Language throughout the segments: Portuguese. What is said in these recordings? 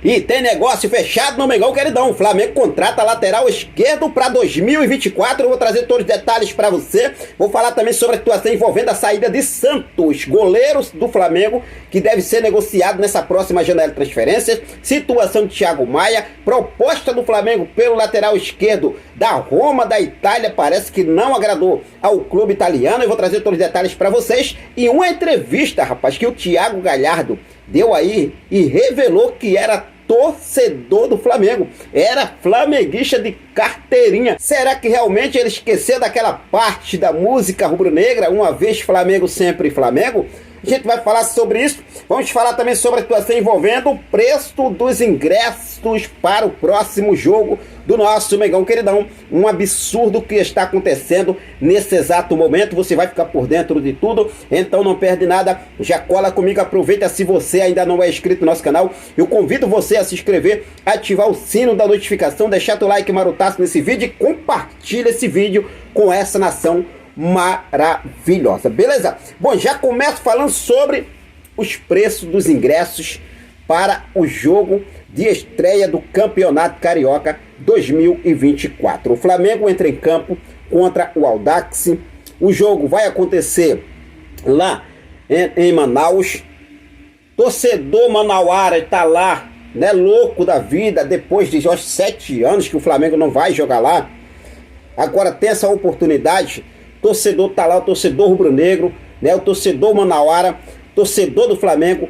E tem negócio fechado no Mengão Queridão. O Flamengo contrata lateral esquerdo para 2024. Eu vou trazer todos os detalhes para você. Vou falar também sobre a situação envolvendo a saída de Santos, goleiros do Flamengo, que deve ser negociado nessa próxima janela de transferências. Situação de Thiago Maia. Proposta do Flamengo pelo lateral esquerdo da Roma, da Itália. Parece que não agradou ao clube italiano. Eu vou trazer todos os detalhes para vocês. E uma entrevista, rapaz, que o Thiago Galhardo deu aí e revelou que era torcedor do Flamengo, era flamenguista de carteirinha. Será que realmente ele esqueceu daquela parte da música rubro-negra, uma vez Flamengo, sempre Flamengo? A gente vai falar sobre isso. Vamos falar também sobre a situação envolvendo o preço dos ingressos para o próximo jogo do nosso Mengão Queridão. Um absurdo que está acontecendo nesse exato momento. Você vai ficar por dentro de tudo, então não perde nada. Já cola comigo, aproveita. Se você ainda não é inscrito no nosso canal, eu convido você a se inscrever, ativar o sino da notificação, deixar teu like marutaço nesse vídeo e compartilha esse vídeo com essa nação maravilhosa, beleza? Bom, já começo falando sobre os preços dos ingressos para o jogo de estreia do Campeonato Carioca 2024. O Flamengo entra em campo contra o Audax. O jogo vai acontecer lá em Manaus. Torcedor manauara está lá, né, louco da vida, depois de 7 anos que o Flamengo não vai jogar lá. Agora tem essa oportunidade. Torcedor tá lá, o torcedor rubro-negro, né, o torcedor manauara, torcedor do Flamengo,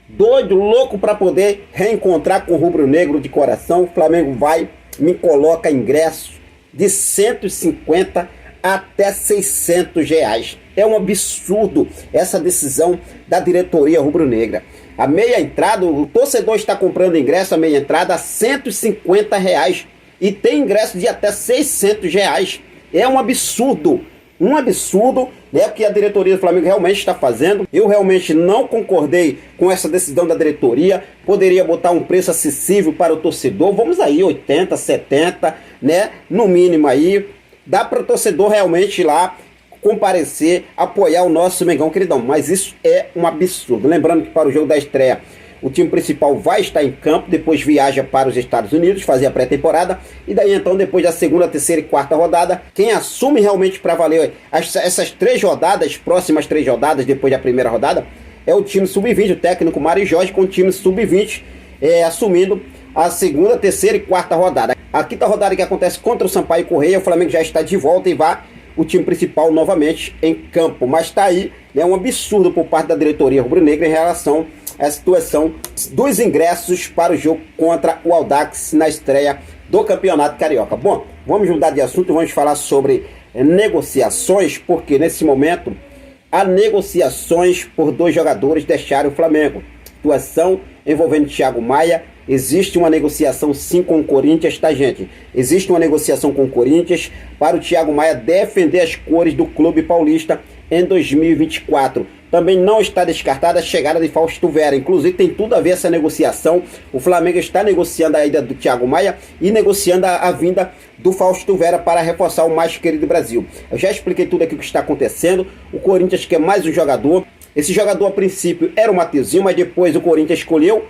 doido, louco para poder reencontrar com o rubro-negro de coração. O Flamengo vai, me coloca ingressos de 150 até 600 reais. É um absurdo essa decisão da diretoria rubro-negra. A meia entrada, o torcedor está comprando ingresso, a meia entrada a 150 reais e tem ingresso de até 600 reais. É um absurdo. Um absurdo, né, que a diretoria do Flamengo realmente está fazendo. Eu realmente não concordei com essa decisão da diretoria. Poderia botar um preço acessível para o torcedor. Vamos aí, 80, 70, né, no mínimo aí. Dá para o torcedor realmente ir lá comparecer, apoiar o nosso Mengão Queridão. Mas isso é um absurdo. Lembrando que para o jogo da estreia, o time principal vai estar em campo, depois viaja para os Estados Unidos, fazer a pré-temporada, e daí então, depois da segunda, terceira e quarta rodada, quem assume realmente para valer essas 3 rodadas, próximas 3 rodadas, depois da primeira rodada, é o time sub-20, o técnico Mário Jorge, com o time sub-20 assumindo a segunda, terceira e quarta rodada. A quinta rodada que acontece contra o Sampaio Corrêa, o Flamengo já está de volta e vai o time principal novamente em campo. Mas está aí, né, um absurdo por parte da diretoria rubro-negra em relação a situação dos ingressos para o jogo contra o Audax na estreia do Campeonato Carioca. Bom, vamos mudar de assunto e vamos falar sobre negociações, porque nesse momento há negociações por 2 jogadores deixarem o Flamengo. Situação envolvendo Thiago Maia. Existe uma negociação sim com o Corinthians, tá, gente? Existe uma negociação com o Corinthians para o Thiago Maia defender as cores do clube paulista em 2024. Também não está descartada a chegada de Fausto Vera. Inclusive tem tudo a ver essa negociação. O Flamengo está negociando a ida do Thiago Maia e negociando a vinda do Fausto Vera para reforçar o mais querido Brasil. Eu já expliquei tudo aqui o que está acontecendo. O Corinthians quer mais um jogador. Esse jogador a princípio era o Mateuzinho, mas depois o Corinthians escolheu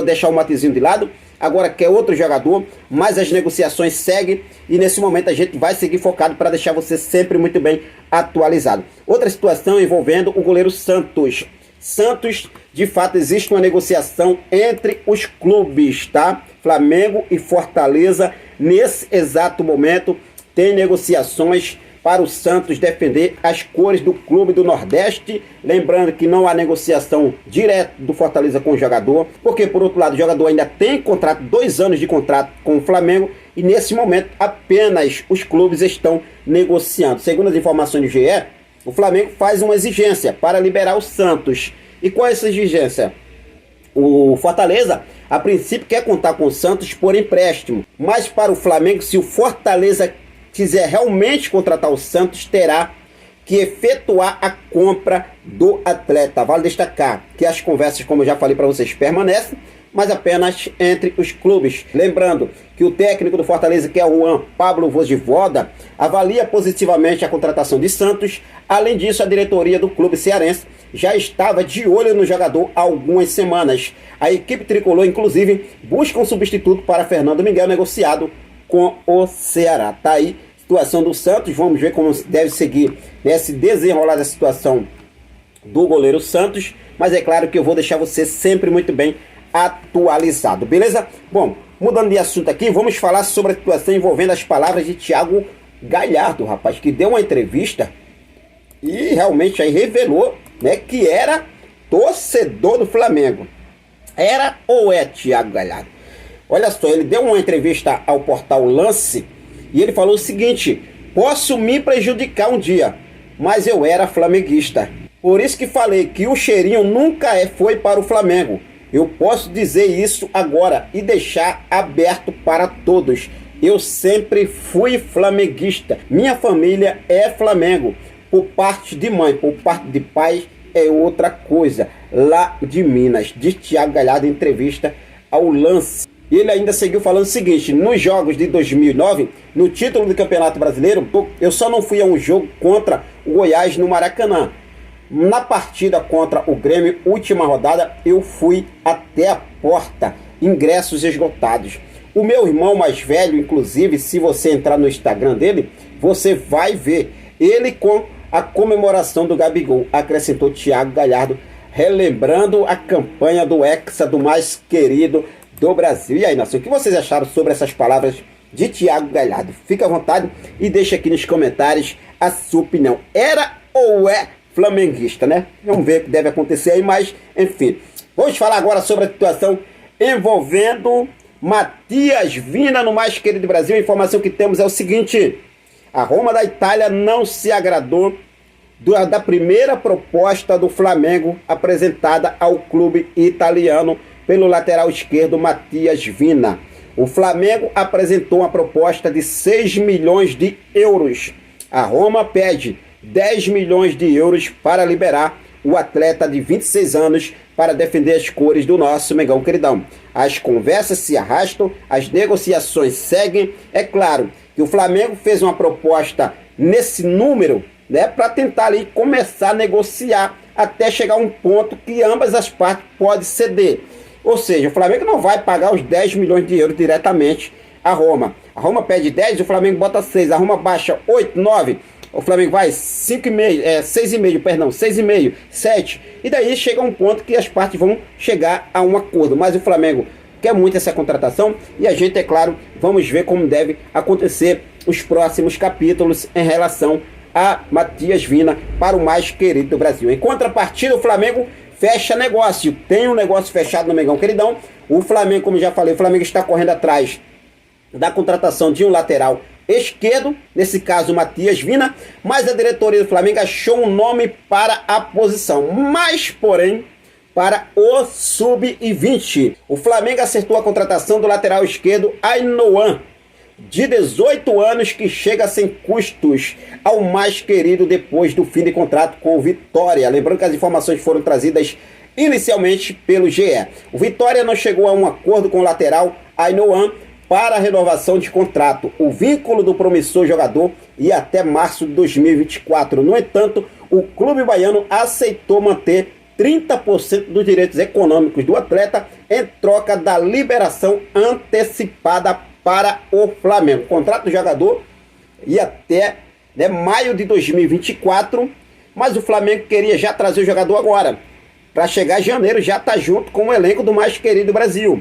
deixar o Mateuzinho de lado. Agora quer outro jogador, mas as negociações seguem e nesse momento a gente vai seguir focado para deixar você sempre muito bem atualizado. Outra situação envolvendo o goleiro Santos. Santos, de fato, existe uma negociação entre os clubes, tá? Flamengo e Fortaleza, nesse exato momento, tem negociações para o Santos defender as cores do clube do Nordeste. Lembrando que não há negociação direta do Fortaleza com o jogador, porque por outro lado o jogador ainda tem contrato, 2 anos de contrato com o Flamengo, e nesse momento apenas os clubes estão negociando. Segundo as informações do GE, o Flamengo faz uma exigência para liberar o Santos. E qual é essa exigência? O Fortaleza, a princípio, quer contar com o Santos por empréstimo, mas para o Flamengo, se o Fortaleza quiser realmente contratar o Santos, terá que efetuar a compra do atleta. Vale destacar que as conversas, como eu já falei para vocês, permanecem, mas apenas entre os clubes. Lembrando que o técnico do Fortaleza, que é o Juan Pablo Vojvoda, avalia positivamente a contratação de Santos. Além disso, a diretoria do clube cearense já estava de olho no jogador há algumas semanas. A equipe tricolor, inclusive, busca um substituto para Fernando Miguel, negociado com o Ceará. Tá aí a situação do Santos, vamos ver como deve seguir nesse desenrolar da situação do goleiro Santos, mas é claro que eu vou deixar você sempre muito bem atualizado, beleza? Bom, mudando de assunto aqui, vamos falar sobre a situação envolvendo as palavras de Thiago Galhardo, rapaz, que deu uma entrevista e realmente aí revelou, né, que era torcedor do Flamengo. Era ou é Thiago Galhardo? Olha só, ele deu uma entrevista ao portal Lance e ele falou o seguinte: posso me prejudicar um dia, mas eu era flamenguista. Por isso que falei que o cheirinho nunca foi para o Flamengo. Eu posso dizer isso agora e deixar aberto para todos. Eu sempre fui flamenguista. Minha família é Flamengo. Por parte de mãe, por parte de pai é outra coisa. Lá de Minas, diz Thiago Galhardo em entrevista ao Lance. Ele ainda seguiu falando o seguinte: nos jogos de 2009, no título do Campeonato Brasileiro, eu só não fui a um jogo contra o Goiás no Maracanã. Na partida contra o Grêmio, última rodada, eu fui até a porta, ingressos esgotados. O meu irmão mais velho, inclusive, se você entrar no Instagram dele, você vai ver ele com a comemoração do Gabigol, acrescentou Thiago Galhardo, relembrando a campanha do Hexa, do mais querido do Brasil. E aí, nação, o que vocês acharam sobre essas palavras de Thiago Galhardo? Fica à vontade e deixa aqui nos comentários a sua opinião. Era ou é flamenguista, né? Vamos ver o que deve acontecer aí, mas enfim. Vamos falar agora sobre a situação envolvendo Matias Vinha no mais querido Brasil. A informação que temos é o seguinte: a Roma da Itália não se agradou da primeira proposta do Flamengo apresentada ao clube italiano pelo lateral esquerdo Matias Vinha. O Flamengo apresentou uma proposta de 6 milhões de euros. A Roma pede 10 milhões de euros para liberar o atleta de 26 anos para defender as cores do nosso Mengão queridão. As conversas se arrastam, as negociações seguem. É claro que o Flamengo fez uma proposta nesse número, né, para tentar ali começar a negociar até chegar a um ponto que ambas as partes podem ceder. Ou seja, o Flamengo não vai pagar os 10 milhões de euros diretamente à Roma. A Roma pede 10, o Flamengo bota 6, a Roma baixa 8, 9, o Flamengo vai 5,5, 6,5, perdão, 6,5, 7. E daí chega um ponto que as partes vão chegar a um acordo. Mas o Flamengo quer muito essa contratação e a gente, é claro, vamos ver como deve acontecer os próximos capítulos em relação a Matias Vinha para o mais querido do Brasil. Em contrapartida, o Flamengo fecha negócio. Tem um negócio fechado no Mengão queridão. O Flamengo, como já falei, o Flamengo está correndo atrás da contratação de um lateral esquerdo, nesse caso Matias Vinha, mas a diretoria do Flamengo achou um nome para a posição, mas porém para o sub-20. O Flamengo acertou a contratação do lateral esquerdo Ainoan, de 18 anos, que chega sem custos ao mais querido depois do fim de contrato com o Vitória. Lembrando que as informações foram trazidas inicialmente pelo GE. O Vitória não chegou a um acordo com o lateral Ainoan para a renovação de contrato. O vínculo do promissor jogador ia até março de 2024. No entanto, o clube baiano aceitou manter 30% dos direitos econômicos do atleta em troca da liberação antecipada para o Flamengo. O contrato do jogador ia até maio de 2024, mas o Flamengo queria já trazer o jogador agora, para chegar em janeiro já estar junto com o elenco do mais querido Brasil.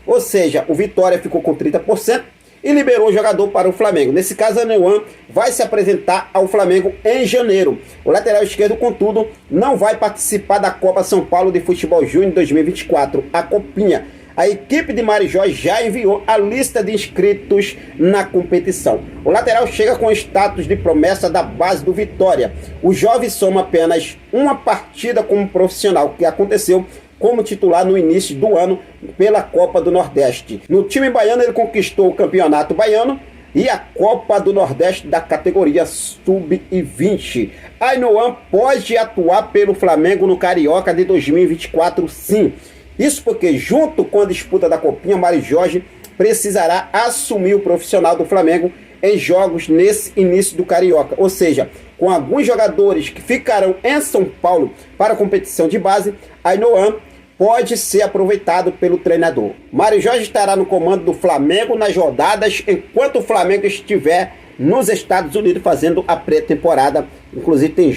Ou seja, o Vitória ficou com 30% e liberou o jogador para o Flamengo. Nesse caso, a Neuan vai se apresentar ao Flamengo em janeiro. O lateral esquerdo, contudo, não vai participar da Copa São Paulo de Futebol Júnior 2024, a Copinha. A equipe de Marijó já enviou a lista de inscritos na competição. O lateral chega com status de promessa da base do Vitória. O jovem soma apenas uma partida como profissional, que aconteceu como titular no início do ano pela Copa do Nordeste. No time baiano, ele conquistou o Campeonato Baiano e a Copa do Nordeste da categoria Sub-20. Ainoan pode atuar pelo Flamengo no Carioca de 2024, sim. Isso porque, junto com a disputa da Copinha, Mário Jorge precisará assumir o profissional do Flamengo em jogos nesse início do Carioca. Ou seja, com alguns jogadores que ficarão em São Paulo para a competição de base, Ainoan pode ser aproveitado pelo treinador. Mário Jorge estará no comando do Flamengo nas rodadas, enquanto o Flamengo estiver nos Estados Unidos fazendo a pré-temporada. Inclusive tem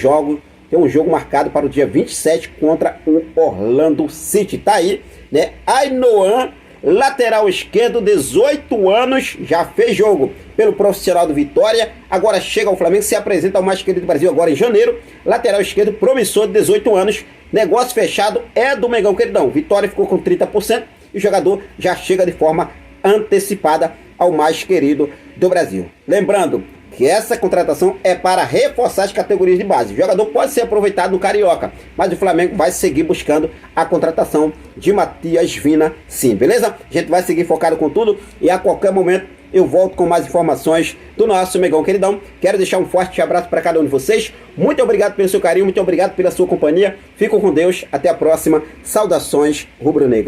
um jogo marcado para o dia 27 contra o Orlando City. Tá aí, né? Ainoan, lateral esquerdo, 18 anos, já fez jogo pelo profissional do Vitória, agora chega ao Flamengo, se apresenta ao mais querido do Brasil agora em janeiro. Lateral esquerdo, promissor, de 18 anos, negócio fechado, é do Mengão Queridão. Vitória ficou com 30% e o jogador já chega de forma antecipada ao mais querido do Brasil. Lembrando que essa contratação é para reforçar as categorias de base. O jogador pode ser aproveitado no Carioca, mas o Flamengo vai seguir buscando a contratação de Matias Vina, sim, beleza? A gente vai seguir focado com tudo e a qualquer momento eu volto com mais informações do nosso Mengão Queridão. Quero deixar um forte abraço para cada um de vocês. Muito obrigado pelo seu carinho, muito obrigado pela sua companhia. Fico com Deus, até a próxima. Saudações rubro-negras.